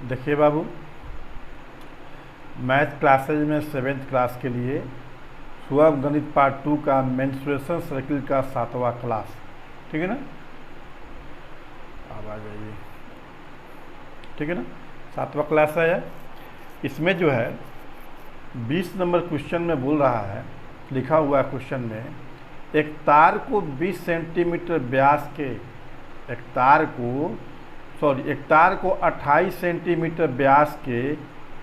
देखिए बाबू, math classes में 7th class के लिए सुलभ गणित पार्ट 2 का मेंस्ट्रुएशन सर्किल का 7वां क्लास, ठीक है ना। अब आ जाइए, ठीक है ना। 7वां क्लास है। इसमें जो है 20 नंबर क्वेश्चन में बोल रहा है, लिखा हुआ है क्वेश्चन में, एक तार को 20 सेंटीमीटर व्यास के एक तार को 28 सेंटीमीटर व्यास के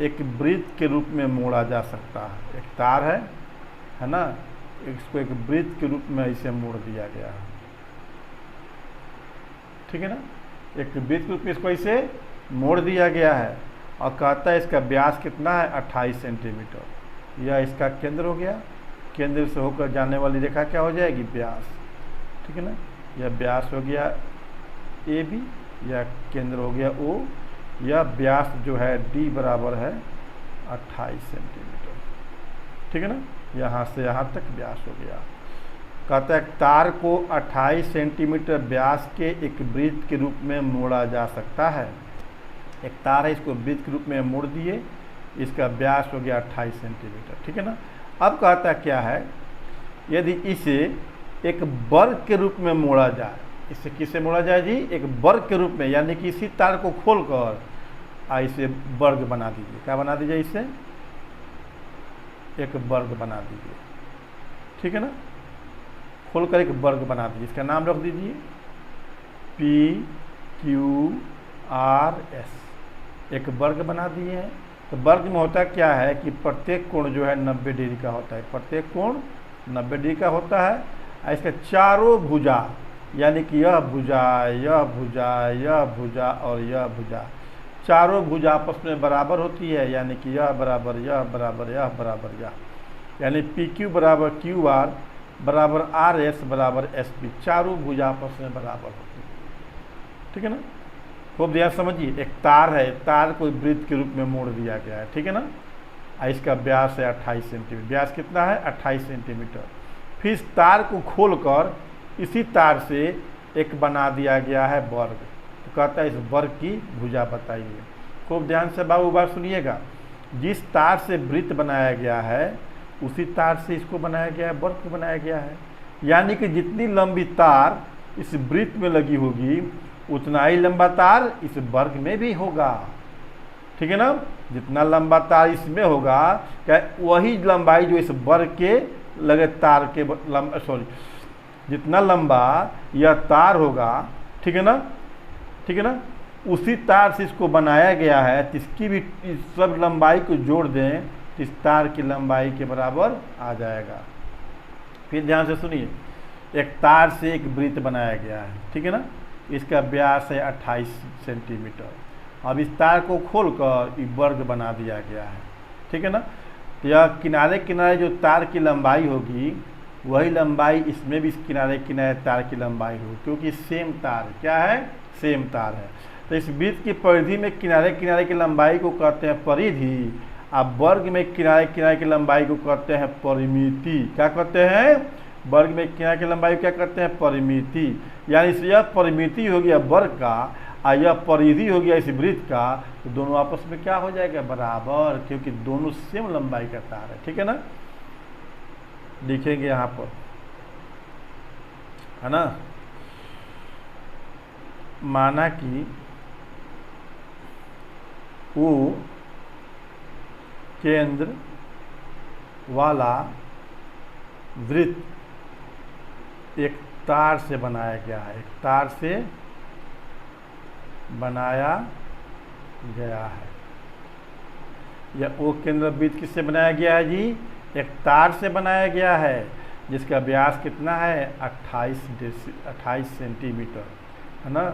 एक वृत्त के रूप में मोड़ा जा सकता है। एक तार है ना, इसको एक वृत्त के रूप में इसे मोड़ दिया गया है, ठीक है ना। एक वृत्त के रूप में इसको इसे मोड़ दिया गया है और कहता है इसका व्यास कितना है, 28 सेंटीमीटर। यह इसका केंद्र हो गया, केंद्र से होकर जाने वाली रेखा क्या हो जाएगी, व्यास, ठीक है ना। यह व्यास हो गया ए बी, यह केंद्र हो गया ओ, यह व्यास जो है डी बराबर है 28 सेंटीमीटर, ठीक है ना। यहाँ से यहाँ तक व्यास हो गया। कहता है तार को 28 सेंटीमीटर व्यास के एक वृत्त के रूप में मोड़ा जा सकता है। एक तार है, इसको वृत्त के रूप में मोड़ दिए, इसका व्यास हो गया 28 सेंटीमीटर, ठीक है ना। अब कहता क्या है, यदि इसे एक वर्ग के रूप में मोड़ा जाए, इसे किसे मोड़ा जाए जी, एक वर्ग के रूप में, यानी कि इसी तार को खोलकर इसे वर्ग बना दीजिए। क्या बना दीजिए, इसे एक वर्ग बना दीजिए, ठीक है ना। खोलकर एक वर्ग बना दीजिए, इसका नाम रख दीजिए पी क्यू आर एस। एक वर्ग बना दिए हैं। तो वर्ग में होता क्या है कि प्रत्येक कोण जो है 90 डिग्री का होता है, प्रत्येक कोण 90 डिग्री का होता है। इसके चारों भुजा, यानी कि यह भुजा, यह भुजा, यह भुजा और यह भुजा, चारों भुजा आपस में बराबर होती है, यानी कि यह बराबर यह बराबर यह बराबर यह, यानी पी क्यू बराबर क्यू आर बराबर आर एस बराबर एस पी, चारों भुजा आपस में बराबर होती है, ठीक है ना। खूब ध्यान समझिए। एक तार है, तार को वृत्त के रूप में मोड़ दिया गया है, ठीक है ना। इसका व्यास है 28 सेंटीमीटर। व्यास कितना है, 28 सेंटीमीटर। फिर इस तार को खोलकर इसी तार से एक बना दिया गया है वर्ग। तो कहता है इस वर्ग की भुजा बताइए। खूब ध्यान से बाबू बात सुनिएगा। जिस तार से वृत्त बनाया गया है उसी तार से इसको बनाया गया है, वर्ग को बनाया गया है। यानी कि जितनी लंबी तार इस वृत्त में लगी होगी उतना ही लंबा तार इस वर्ग में भी होगा, ठीक है ना। जितना लंबा तार इसमें होगा, क्या वही लंबाई जो इस वर्ग के लगे तार के जितना लंबा यह तार होगा, ठीक है ना, ठीक है ना, उसी तार से इसको बनाया गया है। तो इसकी भी इस सब लंबाई को जोड़ दें तो इस तार की लंबाई के बराबर आ जाएगा। फिर ध्यान से सुनिए, एक तार से एक वृत्त बनाया गया है, ठीक है ना। इसका व्यास है 28 सेंटीमीटर। अब इस तार को खोलकर वर्ग बना दिया गया है, ठीक है ना। तो यह किनारे किनारे जो तार की लंबाई होगी वही लंबाई इसमें भी इस किनारे किनारे तार की लंबाई होगी, क्योंकि सेम तार क्या है, सेम तार है। तो इस वृत्त की परिधि में किनारे किनारे की लंबाई को कहते हैं परिधि। अब वर्ग में किनारे किनारे की लंबाई को कहते हैं परिमिति। क्या कहते हैं, वर्ग में किनारे की लंबाई क्या कहते हैं, परिमिति। यानी यह परिमिति हो गया वर्ग का और यह परिधि हो गया इस वृत्त का, तो दोनों आपस में क्या हो जाएगा, बराबर, क्योंकि दोनों सेम लंबाई का तार है, ठीक है ना। लिखेंगे यहाँ पर, है ना। माना कि वो केंद्र वाला वृत्त एक तार से बनाया गया है, एक तार से बनाया गया है। यह ओ केंद्र वृत्त किससे बनाया गया है जी, एक तार से बनाया गया है, जिसका व्यास कितना है, 28 सेंटीमीटर, है ना।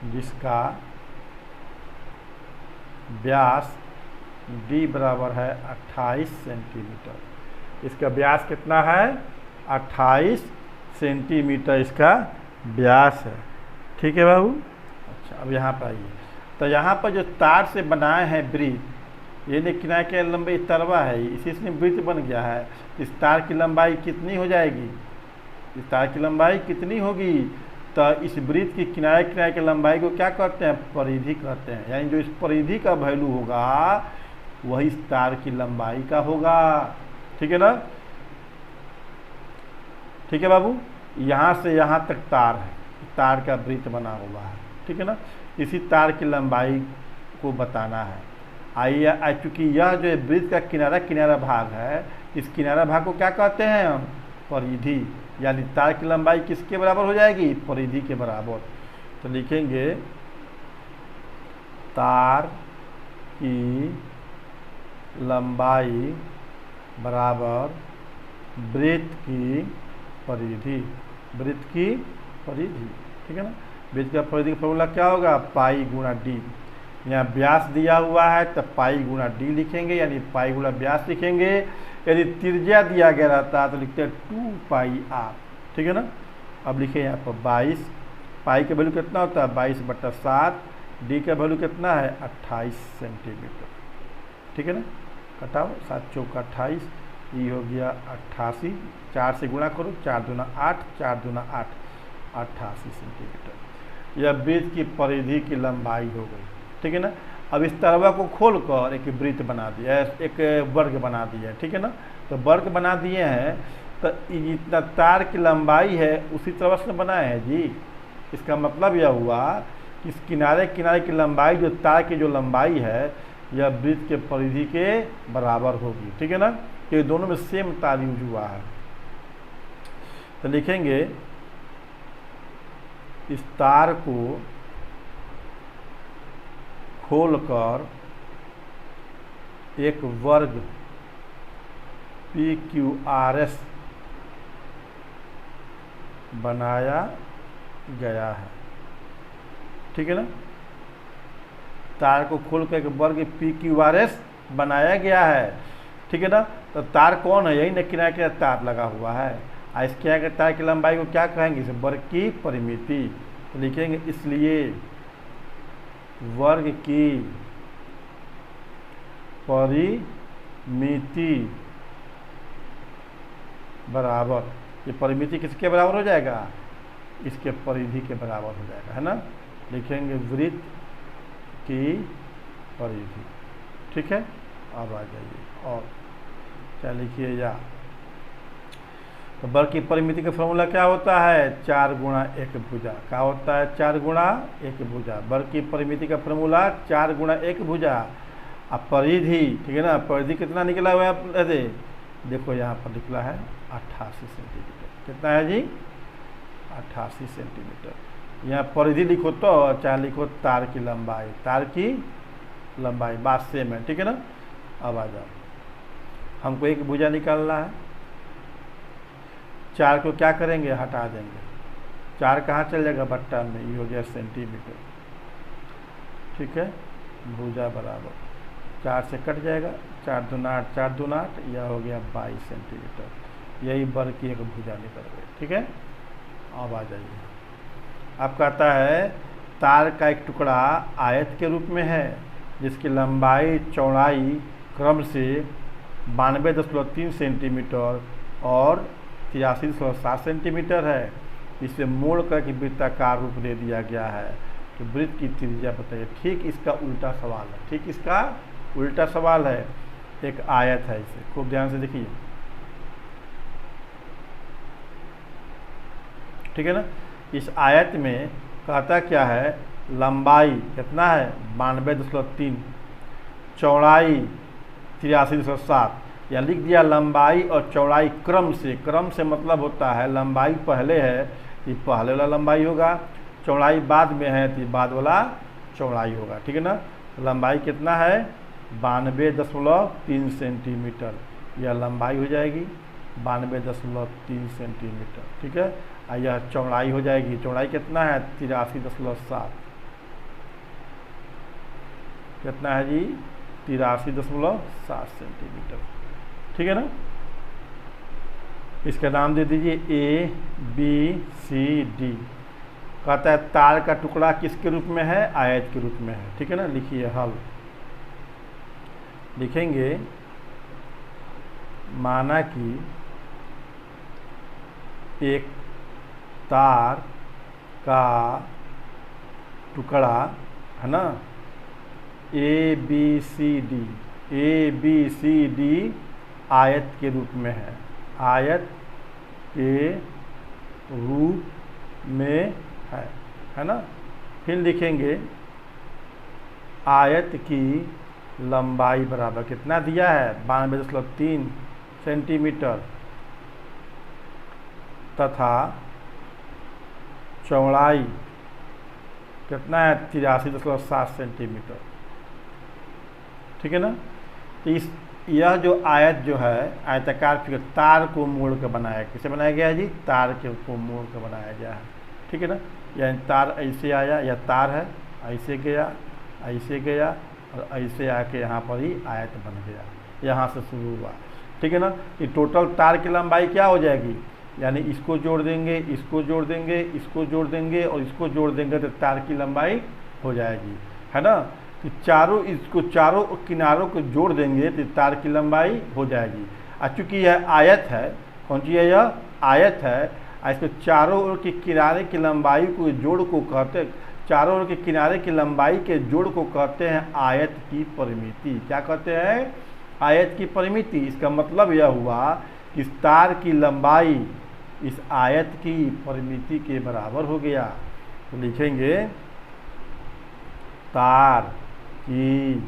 जिसका व्यास डी बराबर है 28 सेंटीमीटर। इसका व्यास कितना है, 28 सेंटीमीटर इसका व्यास है, ठीक है बाबू। अच्छा, अब यहाँ पर आइए। तो यहाँ पर जो तार से बनाए हैं वृत्त, ये किनारे के लंबाई तरवा है, इसी से वृत्त बन गया है। इस तार की लंबाई कितनी हो जाएगी, इस तार की लंबाई कितनी होगी, तो इस वृत्त की किनारे किनारे की लंबाई को क्या कहते हैं? परिधि कहते हैं। यानी जो इस परिधि का वैल्यू होगा वही इस तार की लंबाई का होगा। ठीक है ना? ठीक है बाबू, यहाँ से यहाँ तक तार है, तार का वृत्त बना हुआ है। ठीक है ना? इसी तार की लंबाई को बताना है। आइए, चूंकि यह जो वृत्त का किनारा किनारा भाग है, इस किनारा भाग को क्या कहते हैं हम? परिधि। यानी तार की लंबाई किसके बराबर हो जाएगी? परिधि के बराबर। तो लिखेंगे तार की लंबाई बराबर वृत्त की परिधि। वृत्त की परिधि, ठीक है ना? वृत्त का परिधि का फॉर्मूला क्या होगा? पाई गुणा डी। यहाँ व्यास दिया हुआ है तो पाई गुणा डी लिखेंगे, यानी पाई गुणा व्यास लिखेंगे। यदि त्रिज्या दिया गया रहता तो लिखते हैं 2 पाई आर। ठीक है ना? अब लिखे यहाँ पर 22। पाई का वैल्यू कितना होता है? 22/7। डी का वैल्यू कितना है? 28 सेंटीमीटर। ठीक है ना? घटाओ, 7 चौका 28, ये हो गया 88। 4 से गुणा करो, 4 दूना 8, 4 दूना 8, 88 सेंटीमीटर। यह वृत्त की परिधि की लंबाई हो गई। ठीक है ना? अब इस तरवा को खोलकर एक वृत्त बना दिया, एक वर्ग बना दिया। ठीक है ना? तो वर्ग बना दिए हैं, तो जितना तार की लंबाई है उसी तरह से बनाए हैं जी। इसका मतलब यह हुआ कि इस किनारे किनारे की लंबाई, जो तार की जो लंबाई है, यह वृत्त के परिधि के बराबर होगी। ठीक है ना? ये दोनों में सेम तार यूज हुआ है। तो लिखेंगे इस तार को खोलकर एक वर्ग PQRS बनाया गया है। ठीक है ना? तार को खोलकर एक वर्ग PQRS बनाया गया है। ठीक है ना? तो तार कौन है? यही न किनारे किनारे तार लगा हुआ है। इसके आगे तार की लंबाई को क्या कहेंगे? इसे वर्ग की परिमिति। तो लिखेंगे इसलिए वर्ग की परिमिति बराबर, ये परिमिति किसके बराबर हो जाएगा? इसके परिधि के बराबर हो जाएगा, है ना? लिखेंगे वृत्त की परिधि। ठीक है? अब आ जाइए और क्या लिखिए या तो वर्ग की परिमिति का फॉर्मूला क्या होता है? 4 गुणा 1 भुजा। क्या होता है? 4 गुणा 1 भुजा। वर्ग की परिमिति का फॉर्मूला 4 गुणा 1 भुजा। अब परिधि, ठीक है ना? परिधि कितना निकला हुआ है? देखो यहाँ पर निकला है 88 सेंटीमीटर। कितना है जी? 88 सेंटीमीटर। यहाँ परिधि लिखो तो चाहे लिखो तार की लंबाई। तार की लंबाई बात सेम है। ठीक है ना? अब आ जाओ, हमको एक भुजा निकालना है। 4 को क्या करेंगे? हटा देंगे। 4 कहाँ चल जाएगा? बट्टा में। ये हो गया सेंटीमीटर। ठीक है? भुजा बराबर 4 से कट जाएगा, 4 दूना 8, 4 दूना 8, यह हो गया 22 सेंटीमीटर। यही वर्ग की एक भुजा निकल गई। ठीक है? अब आ जाइए, अब कहता है तार का एक टुकड़ा आयत के रूप में है जिसकी लंबाई चौड़ाई क्रम से 92.3 सेंटीमीटर और 83.7 सेंटीमीटर है। इसे मोड़ करके वृत्ताकार रूप दे दिया गया है। तो वृत्त की त्रिज्या बताइए। ठीक इसका उल्टा सवाल है। ठीक इसका उल्टा सवाल है। एक आयत है, इसे खूब ध्यान से देखिए। ठीक है ना? इस आयत में कहता क्या है? लंबाई कितना है? 92.3, चौड़ाई 83.7। या लिख दिया लंबाई और चौड़ाई क्रम से। क्रम से मतलब होता है लंबाई पहले है तो पहले वाला लंबाई होगा, चौड़ाई बाद में है तो बाद वाला चौड़ाई होगा। ठीक है ना? लंबाई कितना है? 92.3 सेंटीमीटर। यह लंबाई हो जाएगी 92.3 सेंटीमीटर। ठीक है? और यह चौड़ाई हो जाएगी, चौड़ाई कितना है? 83.7। कितना है जी? 83.7 सेंटीमीटर। ठीक है ना? इसका नाम दे दीजिए ABCD। कहता है तार का टुकड़ा किसके रूप में है? आयत के रूप में है। ठीक है ना? लिखिए हल। लिखेंगे माना कि एक तार का टुकड़ा है ना, ए बी सी डी आयत के रूप में है, आयत के रूप में है ना। फिर लिखेंगे आयत की लंबाई बराबर कितना दिया है 92.3 सेंटीमीटर तथा चौड़ाई कितना है 83.7 सेंटीमीटर। ठीक है ना। तो यह जो आयत जो है आयताकार फिगर तार को मोड़ कर बनाया, किसे बनाया गया है जी, तार के को मोड़ कर बनाया गया है। ठीक है ना। यानी तार ऐसे आया, या तार है ऐसे गया और ऐसे आके यहाँ पर ही आयत बन गया, यहाँ से शुरू हुआ। ठीक है ना। ये टोटल तार की लंबाई क्या हो जाएगी, यानी इसको जोड़ देंगे, इसको जोड़ देंगे, इसको जोड़ देंगे और इसको जोड़ देंगे तो तार की लंबाई हो जाएगी, है ना। तो चारों किनारों को जोड़ देंगे तो तार की लंबाई हो जाएगी। और चूँकि यह आयत है, कौन सी है, यह आयत है, इसको चारों ओर के किनारे की लंबाई को जोड़ को कहते, चारों ओर के किनारे की लंबाई के जोड़ को कहते हैं आयत की परिमिति। क्या कहते हैं, आयत की परिमिति। इसका मतलब यह हुआ कि इस तार की लंबाई इस आयत की परिमिति के बराबर हो गया। तो लिखेंगे तार की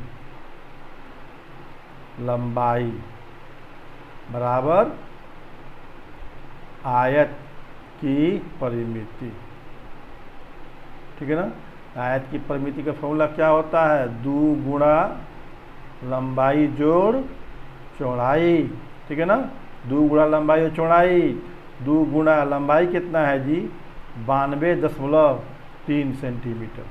लंबाई बराबर आयत की परिमिति। ठीक है ना। आयत की परिमिति का फॉर्मूला क्या होता है, 2 गुणा लंबाई जोड़ चौड़ाई। ठीक है ना। 2 गुणा लंबाई और चौड़ाई, 2 गुणा लंबाई कितना है जी 92.3 सेंटीमीटर,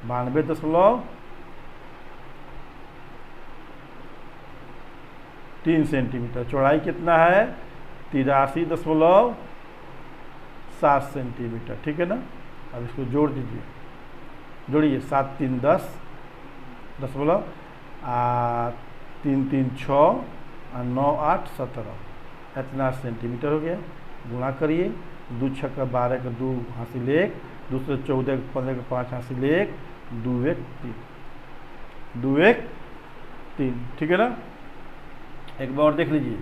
92.3 सेंटीमीटर। चौड़ाई कितना है 83.7 सेंटीमीटर। ठीक है ना। अब इसको जोड़ दीजिए, जोड़िए 7 3 10 दशमलव 3 3 6 और 9 8 17, इतना सेंटीमीटर हो गया। गुणा करिए, 2 6 12 का 2 हासिल 1, दूसरे 14 15 का 5 हासिल 1, 2 1 3। ठीक है ना। एक बार और देख लीजिए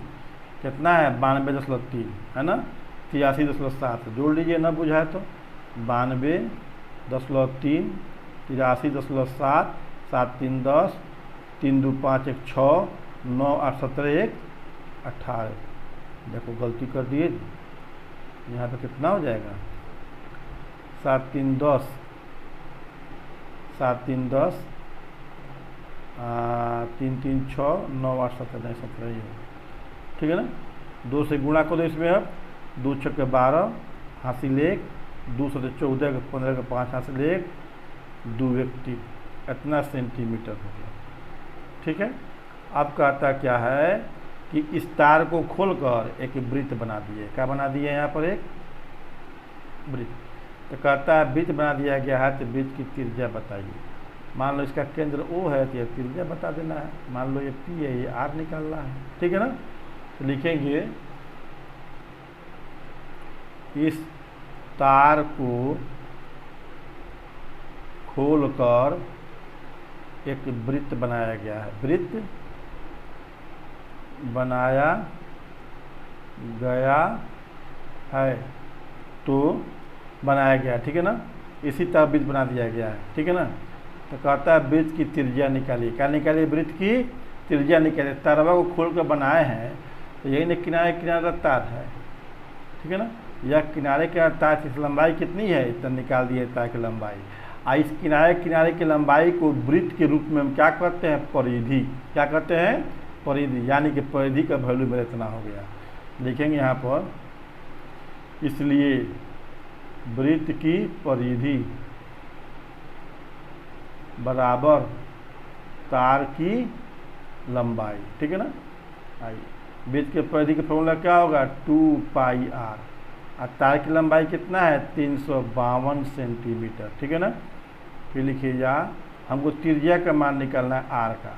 कितना है 92.3 है ना, 83.7 जोड़ लीजिए, ना बुझाए तो 92.3 83.7 7 3 10 3 2 5 1 6 9 8 17 1 18। देखो गलती कर दिए, यहाँ पे कितना हो जाएगा 7 3 10 7 3 10 3 3 6 9 8 17 17 ही है। ठीक है ना। 2 से गुणा करो इसमें, अब 2 6 12 हासिल 1, दूसरे 14 का 15 का 5 हासिल 1, 2 1 3, इतना सेंटीमीटर हो गया। ठीक है। अब कहता क्या है कि इस तार को खोलकर एक वृत्त बना दिए। क्या बना दिए यहाँ पर, एक वृत्त। तो कहता है वृत्त बना दिया गया है, तो वृत्त की त्रिज्या बताइए। मान लो इसका केंद्र O है तो ये त्रिज्या बता देना है। मान लो ये P है, ये R निकालना है। ठीक है ना। तो लिखेंगे इस तार को खोलकर एक वृत्त बनाया गया है, वृत्त बनाया गया है, तो बनाया गया। ठीक है ना। इसी तरह वृत्त बना दिया गया है। ठीक है ना। तो कहता है वृत्त की त्रिज्या निकालिए। क्या निकालिए, वृत्त की त्रिज्या निकालिए। तारवा को खोल कर बनाए हैं, तो यही ना किनारे किनारे तार है। ठीक है ना। यह किनारे के तार की लंबाई कितनी है, इतना निकाल दिए तार की लंबाई। इस किनारे की लंबाई को वृत्त के रूप में हम क्या कहते हैं, परिधि। क्या कहते हैं, परिधि। यानी कि परिधि का वैल्यू मेरा इतना हो गया। लिखेंगे यहाँ पर, इसलिए वृत्त की परिधि बराबर तार की लंबाई। ठीक है ना। आइए, वृत्त के परिधि का फॉर्मूला क्या होगा 2 पाई r, और तार की लंबाई कितना है 352 सेंटीमीटर। ठीक है ना। फिर लिखिएगा हमको त्रिज्या का मान निकालना है r का।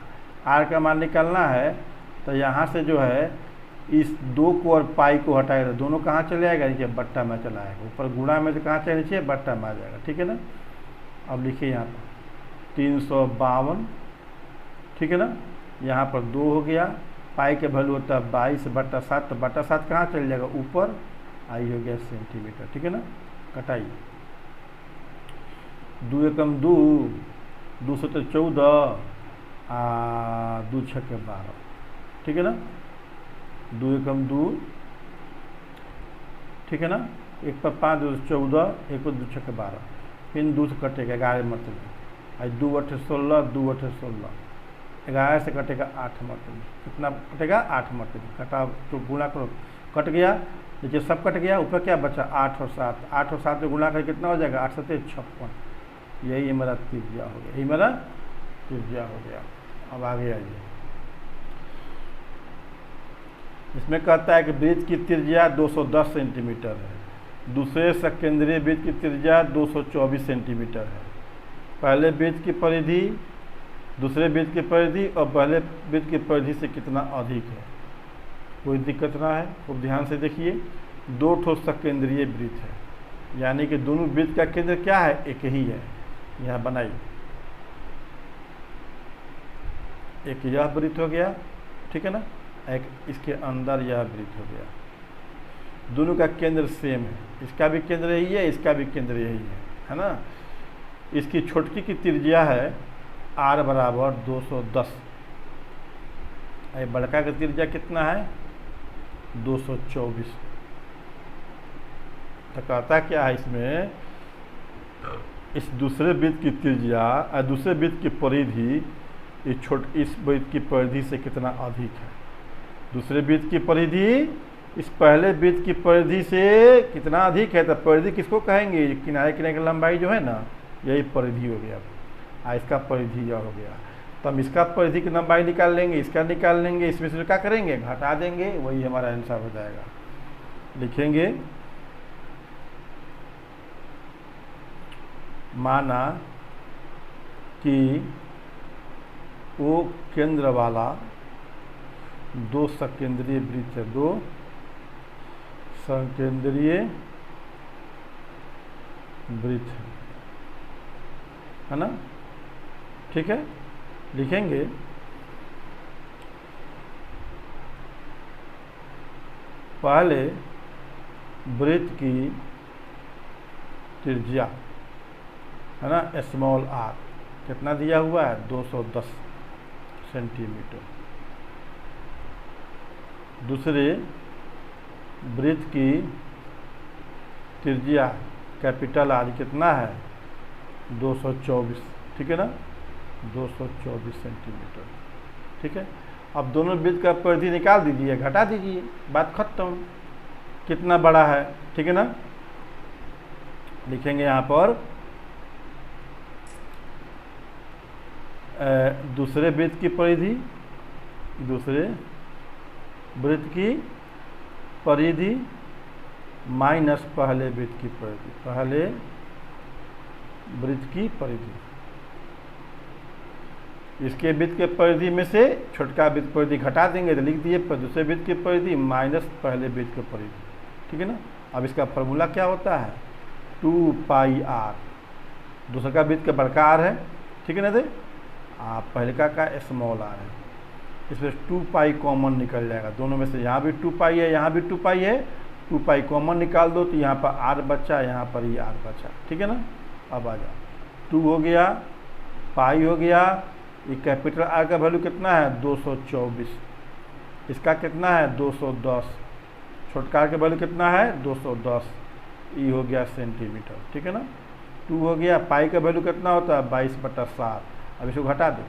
r का मान निकालना है तो यहाँ से जो है इस 2 को और पाई को हटाएगा, दोनों कहाँ चले आएगा, नीचे बट्टा में चला आएगा। ऊपर गुणा में तो कहाँ चले, नीचे बट्टा में आ जाएगा। ठीक है ना। अब लिखिए यहाँ पर 352, ठीक है ना। यहाँ पर 2 हो गया, पाई के वैल्यू होता है 22/7, तो बटा 7 कहाँ चल जाएगा, ऊपर, आई हो गया सेंटीमीटर। ठीक है ना। कटाइए, 2 एकम 2, 2 से तो 14, 2 छक्के 12, ठीक है ना। 2 एकम 2, ठीक है ना। 1 पर 5, 2 से 14, 1 पर 2 छक्के 12, फिर 2 से कटेगा 11 मतलब, आई 2 8 16, 2 8 16, 11 से कटेगा 8 मतलब, कितना कटेगा, 8 मतलब। कटा तो गुणा करो, कट गया, नीचे सब कट गया, ऊपर क्या बचा, 8 और 7, 8 और 7 में गुणा कर कितना हो जाएगा, 8 7 56, यही मेरा त्रिज्या हो गया, यही मेरा त्रिज्या हो गया। अब आगे आइए, इसमें कहता है कि वृत्त की त्रिज्या 210 सेंटीमीटर है, दूसरे सकेंद्रीय वृत्त की त्रिज्या 224 सेंटीमीटर है। पहले वृत्त की परिधि दूसरे वृत्त की परिधि और पहले वृत्त की परिधि से कितना अधिक है, कोई दिक्कत ना है। खूब ध्यान से देखिए, 2 ठो सकेंद्रीय वृत्त है, यानी कि दोनों वृत्त का केंद्र क्या है, एक ही है। यहाँ बनाइए, एक यह वृत्त हो गया, ठीक है ना, एक इसके अंदर यह वृत्त हो गया, दोनों का केंद्र सेम है, इसका भी केंद्र यही है, इसका भी केंद्र यही है ना। इसकी छोटकी की त्रिज्या है r बराबर 210, बड़का का त्रिज्या कितना है, 224। तो कहता क्या है इसमें, इस दूसरे वृत्त की त्रिज्या दूसरे वृत्त की परिधि इस वृत्त की परिधि से कितना अधिक है। दूसरे वृत्त की परिधि इस पहले वृत्त की परिधि से कितना अधिक है, तो परिधि किसको कहेंगे, किनारे किनारे की लंबाई जो है ना, यही परिधि हो गया। इसका परिधि यह हो गया, तो हम इसका परिधि की लंबाई निकाल लेंगे, इसका निकाल लेंगे, इसमें से क्या करेंगे, घटा देंगे, वही हमारा आंसर हो जाएगा। लिखेंगे, माना कि वो केंद्र वाला 2 सकेंद्रीय वृत्त है, 2 सकेंद्रीय वृत्त है ना। ठीक है, लिखेंगे पहले वृत्त की त्रिज्या है ना, स्मॉल r कितना दिया हुआ है, 210 सेंटीमीटर। दूसरे वृत्त की त्रिज्या कैपिटल R कितना है, 224, ठीक है ना, 224 सेंटीमीटर। ठीक है, अब दोनों वृत्त का परिधि निकाल दीजिए, घटा दीजिए, बात खत्म। कितना बड़ा है, ठीक है ना। लिखेंगे यहाँ पर दूसरे वृत्त की परिधि, दूसरे वृत्त की परिधि माइनस पहले वृत्त की परिधि, पहले वृत्त की परिधि। इसके वृत्त के परिधि में से छोटका वृत्त परिधि घटा देंगे, तो लिख दिए दूसरे वृत्त की परिधि माइनस पहले वृत्त की परिधि। ठीक है ना। अब इसका फॉर्मूला क्या होता है, 2 पाई r, दूसरा का वृत्त का बड़का r है, ठीक है ना, दे पहले का स्मॉल r है, इसमें 2 पाई कॉमन निकल जाएगा, दोनों में से यहाँ भी 2 पाई है, यहाँ भी 2 पाई है, 2 पाई कॉमन निकाल दो तो यहाँ पर r बचा, यहाँ पर ही r बचा। ठीक है ना। अब आ जाओ, 2 हो गया, पाई हो गया, ये कैपिटल R का वैल्यू कितना है, 224, इसका कितना है, 210, छोटका R का वैल्यू कितना है, 210, ये हो गया सेंटीमीटर। ठीक है ना। 2 हो गया, पाई का वैल्यू कितना होता है, 22/7, अब इसको घटा दो,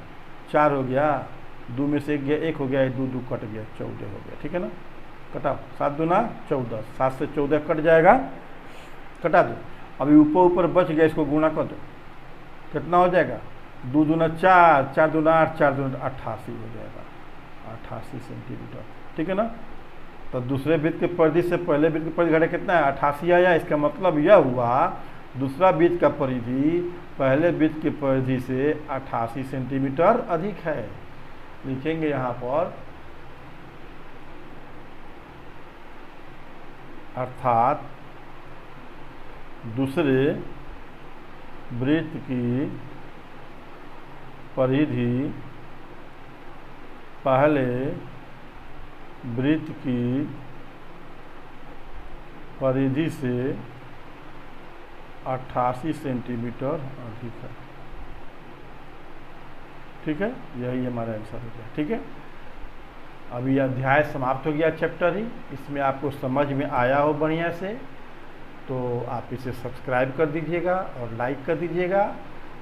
4 हो गया, 2 में से 1 गया, 1 हो गया, 2 कट गया, 14 हो गया। ठीक है ना, कटाओ, 7 दूना 14, 7 से 14 कट जाएगा, कटा दो। अभी ऊपर बच गया, इसको गुणा कर दो, कितना हो जाएगा, 2 दूना 4, 4 दूना 8, 4 दूना 88 हो जाएगा, 88 सेंटीमीटर। ठीक है ना। तो दूसरे वृत्त के परिधि से पहले वृत्त की परिधि घटा कितना है, 88 आया। इसका मतलब यह हुआ दूसरा वृत्त का परिधि पहले वृत्त की परिधि से 88 सेंटीमीटर अधिक है। लिखेंगे यहाँ पर अर्थात दूसरे वृत्त की परिधि पहले वृत्त की परिधि से 88 सेंटीमीटर अधिक है। ठीक है, यही हमारा आंसर हो गया। ठीक है, अभी यह अध्याय समाप्त हो गया, चैप्टर ही। इसमें आपको समझ में आया हो बढ़िया से तो आप इसे सब्सक्राइब कर दीजिएगा और लाइक कर दीजिएगा,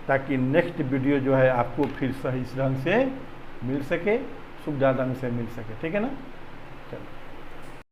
ताकि नेक्स्ट वीडियो जो है आपको फिर सही ढंग से मिल सके, सुविधा ढंग से मिल सके। ठीक है ना।